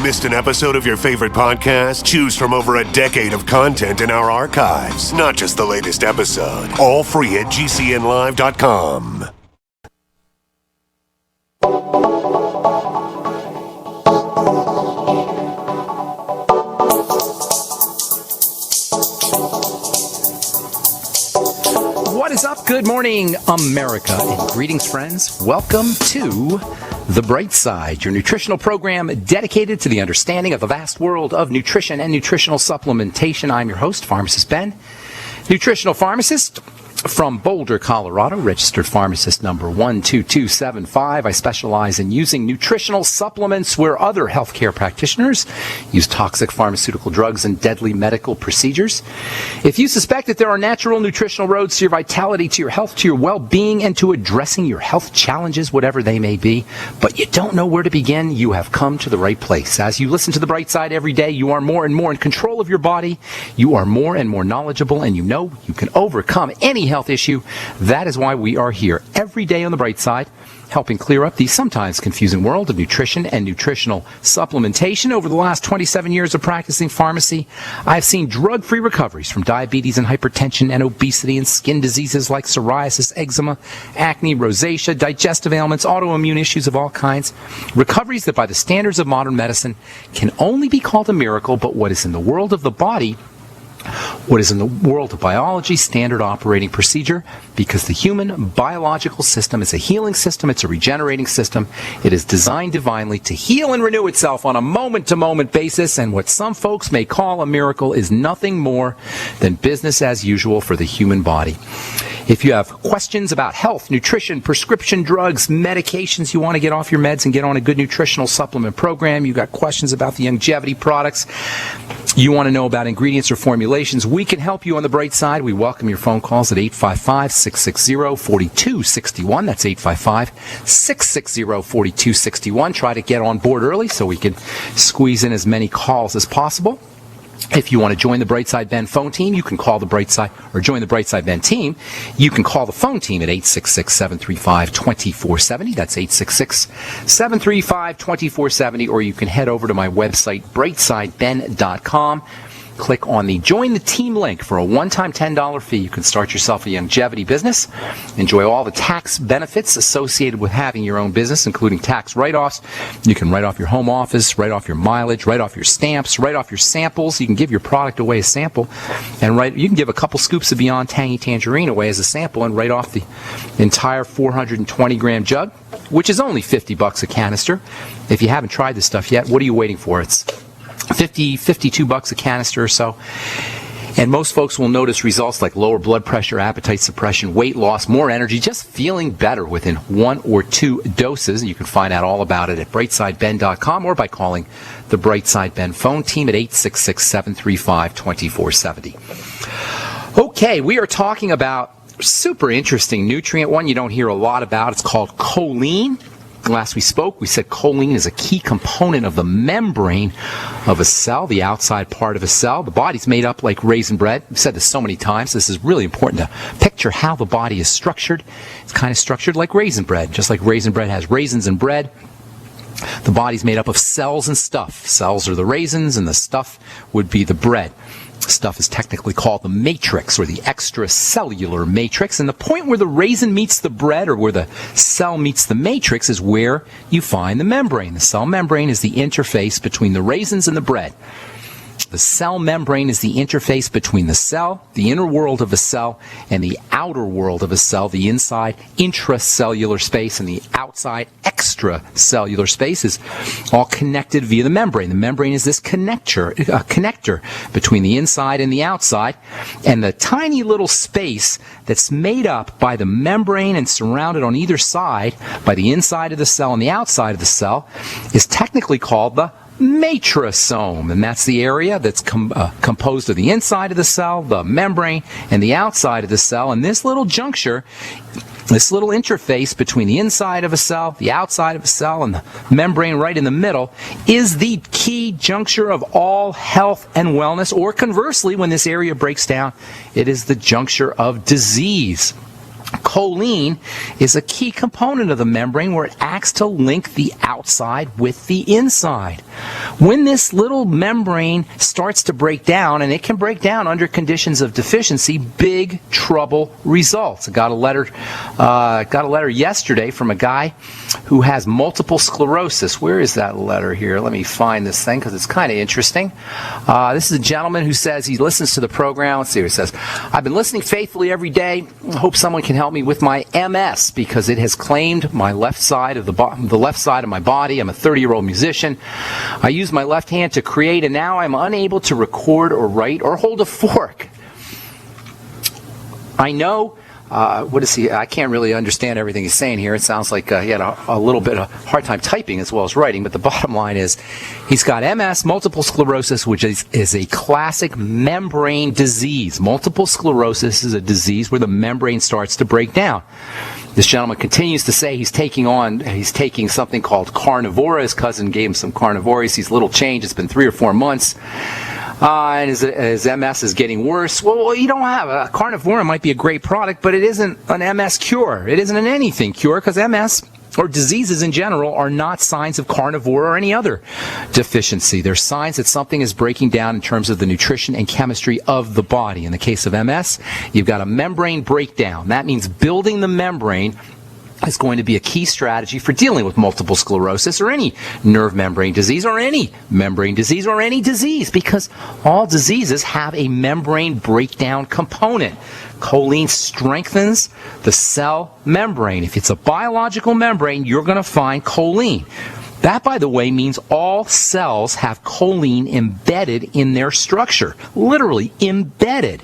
Missed an episode of your favorite podcast? Choose from over a decade of content in our archives, not just the latest episode. All free at GCNlive.com. What is up? Good morning, America, and greetings, friends. Welcome to The Bright Side, your nutritional program dedicated to the understanding of the vast world of nutrition and nutritional supplementation. I'm your host, Pharmacist Ben, nutritional pharmacist from Boulder, Colorado, registered pharmacist number 12275. I specialize in using nutritional supplements where other healthcare practitioners use toxic pharmaceutical drugs and deadly medical procedures. If you suspect that there are natural nutritional roads to your vitality, to your health, to your well-being, and to addressing your health challenges, whatever they may be, but you don't know where to begin, you have come to the right place. As you listen to The Bright Side every day, you are more and more in control of your body, you are more and more knowledgeable, and you know you can overcome any health issue. That is why we are here every day on The Bright Side, helping clear up the sometimes confusing world of nutrition and nutritional supplementation. Over the last 27 years of practicing pharmacy, I've seen drug-free recoveries from diabetes and hypertension and obesity and skin diseases like psoriasis, eczema, acne, rosacea, digestive ailments, autoimmune issues of all kinds. Recoveries that by the standards of modern medicine can only be called a miracle, but what is in the world of the body, what is in the world of biology, standard operating procedure, because the human biological system is a healing system, it's a regenerating system. It is designed divinely to heal and renew itself on a moment-to-moment basis, and what some folks may call a miracle is nothing more than business as usual for the human body. If you have questions about health, nutrition, prescription drugs, medications, you want to get off your meds and get on a good nutritional supplement program, you got questions about the longevity products, you want to know about ingredients or formulations, we can help you on The Bright Side. We welcome your phone calls at 855-660-4261. That's 855-660-4261. Try to get on board early so we can squeeze in as many calls as possible. If you want to join the Brightside Ben phone team, you can call the Brightside, or join the Brightside Ben team. You can call the phone team at 866-735-2470. That's 866-735-2470. Or you can head over to my website, brightsideben.com. Click on the Join the Team link for a one-time $10 fee. You can start yourself a longevity business, enjoy all the tax benefits associated with having your own business, including tax write-offs. You can write off your home office, write off your mileage, write off your stamps, write off your samples. You can give your product away as sample, and you can give a couple scoops of Beyond Tangy Tangerine away as a sample and write off the entire 420-gram jug, which is only $50 a canister. If you haven't tried this stuff yet, what are you waiting for? It's $52 a canister or so. And most folks will notice results like lower blood pressure, appetite suppression, weight loss, more energy, just feeling better within 1 or 2 doses. And you can find out all about it at brightsideben.com or by calling the Brightside Ben phone team at 866-735-2470. Okay, we are talking about a super interesting nutrient, one you don't hear a lot about. It's called choline. Last we spoke, we said choline is a key component of the membrane of a cell, the outside part of a cell. The body's made up like raisin bread. We've said this so many times. This is really important to picture how the body is structured. It's kind of structured like raisin bread. Just like raisin bread has raisins and bread, the body's made up of cells and stuff. Cells are the raisins and the stuff would be the bread. Stuff is technically called the matrix or the extracellular matrix, and the point where the raisin meets the bread or where the cell meets the matrix is where you find the membrane. The cell membrane is the interface between the raisins and the bread. The cell membrane is the interface between the cell, the inner world of a cell, and the outer world of a cell. The inside intracellular space and the outside extracellular space is all connected via the membrane. The membrane is this connector between the inside and the outside, and the tiny little space that's made up by the membrane and surrounded on either side by the inside of the cell and the outside of the cell is technically called the matrosome, and that's the area that's composed of the inside of the cell, the membrane, and the outside of the cell. And this little juncture, this little interface between the inside of a cell, the outside of a cell, and the membrane right in the middle is the key juncture of all health and wellness, or conversely, when this area breaks down, it is the juncture of disease. Choline is a key component of the membrane where it acts to link the outside with the inside. When this little membrane starts to break down, and it can break down under conditions of deficiency, big trouble results. I got a letter yesterday from a guy who has multiple sclerosis. Where is that letter here? Let me find this thing because it's kind of interesting. This is a gentleman who says he listens to the program. Let's see what it says. I've been listening faithfully every day. I hope someone can help me with my MS because it has claimed my left side of the left side of my body. I'm a 30-year-old musician. I use my left hand to create, and now I'm unable to record or write or hold a fork. I know. What is he? I can't really understand everything he's saying here. It sounds like he had a little bit of hard time typing as well as writing. But the bottom line is he's got MS, multiple sclerosis, which is a classic membrane disease. Multiple sclerosis is a disease where the membrane starts to break down. This gentleman continues to say he's taking something called carnivora. His cousin gave him some carnivora. He sees little change. It's been 3 or 4 months. And his MS is getting worse. Well, you don't have a carnivora. Might be a great product, but it isn't an MS cure. It isn't an anything cure because MS or diseases in general are not signs of carnivore or any other deficiency. They're signs that something is breaking down in terms of the nutrition and chemistry of the body. In the case of MS, you've got a membrane breakdown. That means building the membrane is going to be a key strategy for dealing with multiple sclerosis or any nerve membrane disease or any membrane disease or any disease, because all diseases have a membrane breakdown component. Choline strengthens the cell membrane. If it's a biological membrane, you're going to find choline. That, by the way, means all cells have choline embedded in their structure. Literally embedded.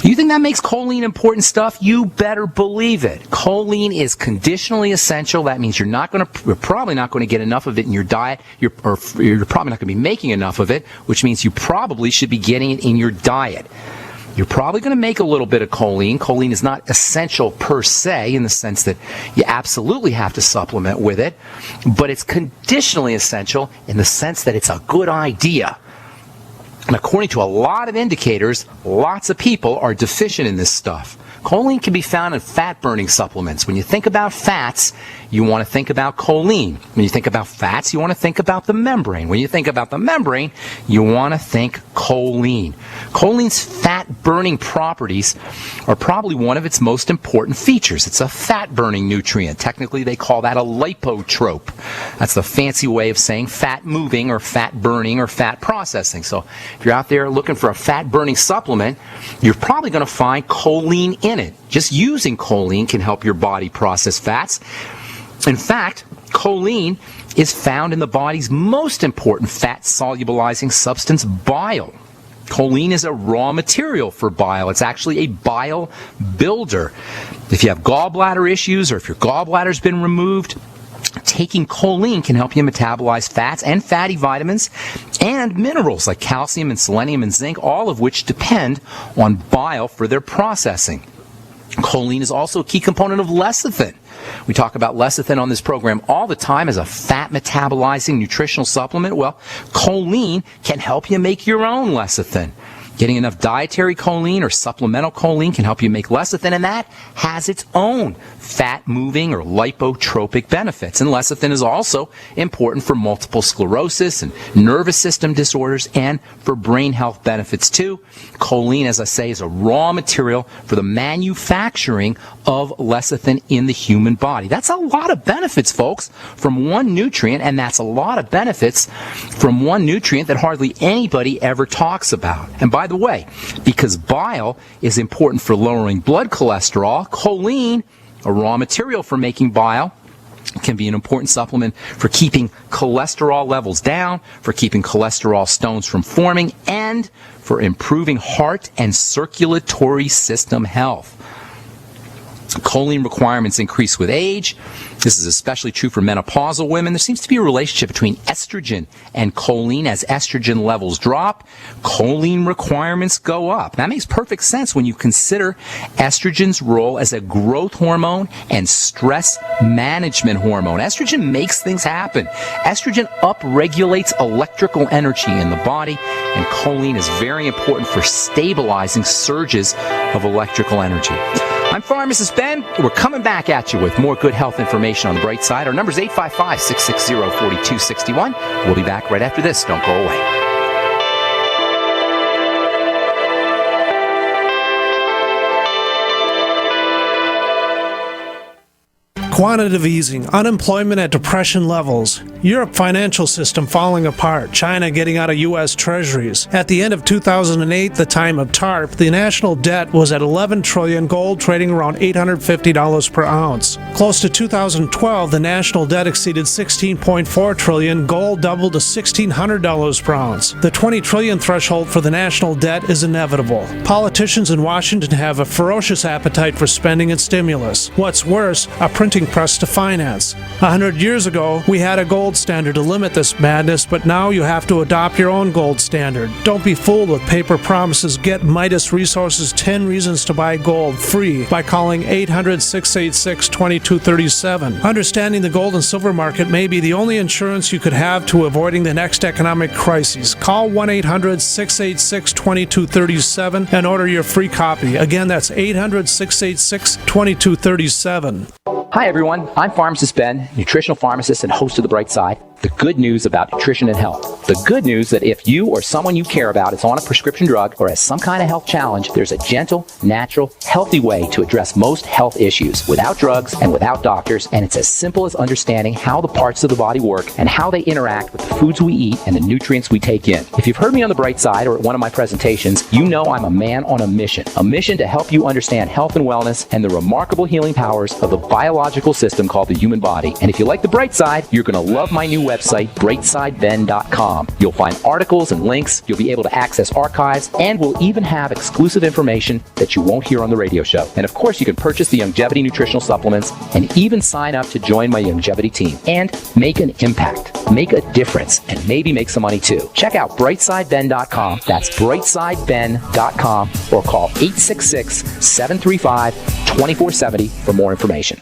You think that makes choline important stuff? You better believe it. Choline is conditionally essential. That means you're probably not going to get enough of it in your diet. You're probably not going to be making enough of it, which means you probably should be getting it in your diet. You're probably going to make a little bit of choline. Choline is not essential per se in the sense that you absolutely have to supplement with it, but it's conditionally essential in the sense that it's a good idea. And according to a lot of indicators, lots of people are deficient in this stuff. Choline can be found in fat-burning supplements. When you think about fats, you want to think about choline. When you think about fats, you want to think about the membrane. When you think about the membrane, you want to think choline. Choline's fat-burning properties are probably one of its most important features. It's a fat-burning nutrient. Technically, they call that a lipotrope. That's the fancy way of saying fat-moving or fat-burning or fat processing. So if you're out there looking for a fat-burning supplement, you're probably going to find choline in it. Just using choline can help your body process fats. In fact, choline is found in the body's most important fat-solubilizing substance, bile. Choline is a raw material for bile. It's actually a bile builder. If you have gallbladder issues or if your gallbladder's been removed, taking choline can help you metabolize fats and fatty vitamins and minerals like calcium and selenium and zinc, all of which depend on bile for their processing. Choline is also a key component of lecithin. We talk about lecithin on this program all the time as a fat metabolizing nutritional supplement. Well, choline can help you make your own lecithin. Getting enough dietary choline or supplemental choline can help you make lecithin, and that has its own fat-moving or lipotropic benefits. And lecithin is also important for multiple sclerosis and nervous system disorders and for brain health benefits too. Choline, as I say, is a raw material for the manufacturing of lecithin in the human body. That's a lot of benefits, folks, from one nutrient, and that's a lot of benefits from one nutrient that hardly anybody ever talks about. And by the way, because bile is important for lowering blood cholesterol, choline, a raw material for making bile, can be an important supplement for keeping cholesterol levels down, for keeping cholesterol stones from forming, and for improving heart and circulatory system health. Choline requirements increase with age. This is especially true for menopausal women. There seems to be a relationship between estrogen and choline. As estrogen levels drop, choline requirements go up. That makes perfect sense when you consider estrogen's role as a growth hormone and stress management hormone. Estrogen makes things happen. Estrogen upregulates electrical energy in the body, and choline is very important for stabilizing surges of electrical energy. I'm Pharmacist Ben. We're coming back at you with more good health information on the bright side. Our number is 855-660-4261. We'll be back right after this. Don't go away. Quantitative easing, unemployment at depression levels, Europe financial system falling apart, China getting out of U.S. treasuries. At the end of 2008, the time of TARP, the national debt was at $11 trillion, gold trading around $850 per ounce. Close to 2012, the national debt exceeded $16.4 trillion, gold doubled to $1,600 per ounce. The $20 trillion threshold for the national debt is inevitable. Politicians in Washington have a ferocious appetite for spending and stimulus. What's worse, a printing press to finance. 100 years ago, we had a gold standard to limit this madness, but now you have to adopt your own gold standard. Don't be fooled with paper promises. Get Midas Resources 10 Reasons to Buy Gold free by calling 800-686-2237. Understanding the gold and silver market may be the only insurance you could have to avoiding the next economic crisis. Call 1-800-686-2237 and order your free copy. Again, that's 800-686-2237. Hi, everyone. I'm Pharmacist Ben, nutritional pharmacist and host of The Bright Side. The good news about nutrition and health. The good news that if you or someone you care about is on a prescription drug or has some kind of health challenge, there's a gentle, natural, healthy way to address most health issues without drugs and without doctors, and it's as simple as understanding how the parts of the body work and how they interact with the foods we eat and the nutrients we take in. If you've heard me on The Bright Side or at one of my presentations, you know I'm a man on a mission to help you understand health and wellness and the remarkable healing powers of the biological system called the human body. And if you like The Bright Side, you're going to love my new website, brightsideben.com. You'll find articles and links, you'll be able to access archives, and we'll even have exclusive information that you won't hear on the radio show. And of course, you can purchase the Longevity nutritional supplements and even sign up to join my Longevity team and make an impact, make a difference, and maybe make some money too. Check out brightsideben.com. That's brightsideben.com, or call 866-735-2470 for more information.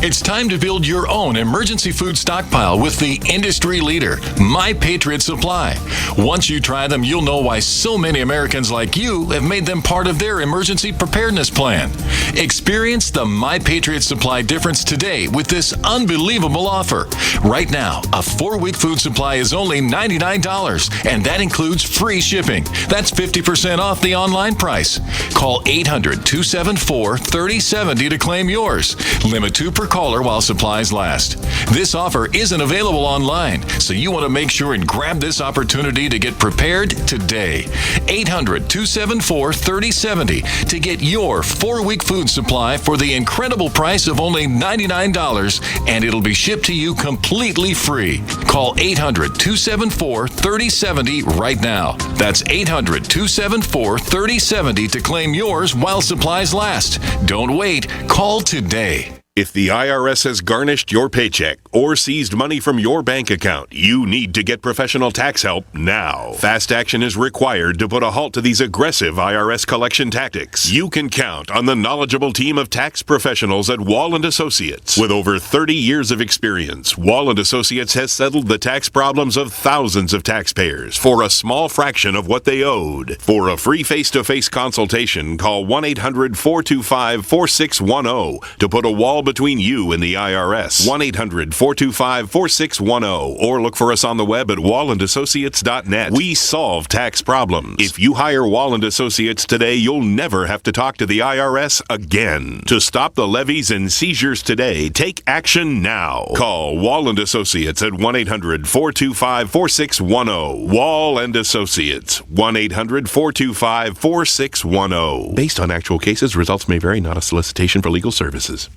It's time to build your own emergency food stockpile with the industry leader, My Patriot Supply. Once you try them, you'll know why so many Americans like you have made them part of their emergency preparedness plan. Experience the My Patriot Supply difference today with this unbelievable offer. Right now, a 4-week food supply is only $99, and that includes free shipping. That's 50% off the online price. Call 800-274-3070 to claim yours. Limit 2 per caller while supplies last. This offer isn't available online, so you want to make sure and grab this opportunity to get prepared today. 800-274-3070 to get your 4-week food supply for the incredible price of only $99, and it'll be shipped to you completely free. Call 800-274-3070 right now. That's 800-274-3070 to claim yours while supplies last. Don't wait. Call today. If the IRS has garnished your paycheck or seized money from your bank account, you need to get professional tax help now. Fast action is required to put a halt to these aggressive IRS collection tactics. You can count on the knowledgeable team of tax professionals at Wall & Associates. With over 30 years of experience, Wall & Associates has settled the tax problems of thousands of taxpayers for a small fraction of what they owed. For a free face-to-face consultation, call 1-800-425-4610 to put a wall between you and the IRS. 1-800-425-4610, or look for us on the web at wallandassociates.net. We solve tax problems. If you hire Wall & Associates today, you'll never have to talk to the IRS again. To stop the levies and seizures today, take action now. Call Wall & Associates at 1-800-425-4610. Wall & Associates, 1-800-425-4610. Based on actual cases, results may vary, not a solicitation for legal services.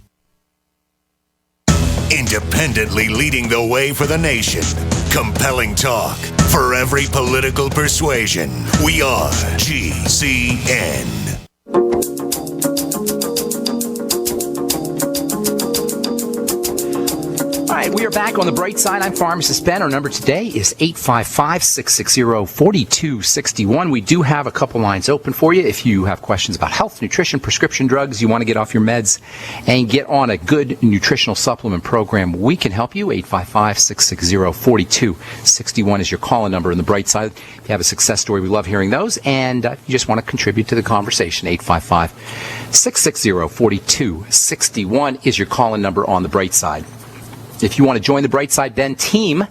Independently leading the way for the nation. Compelling talk for every political persuasion. We are GCN. right, we are back on the bright side. I'm Pharmacist Ben. Our number today is 855-660-4261. We do have a couple lines open for you. If you have questions about health, nutrition, prescription drugs, you want to get off your meds and get on a good nutritional supplement program, we can help you. 855-660-4261 is your call-in number on the bright side. If you have a success story, we love hearing those. And if you just want to contribute to the conversation, 855-660-4261 is your call-in number on the bright side. If you want to join the Brightside Ben team,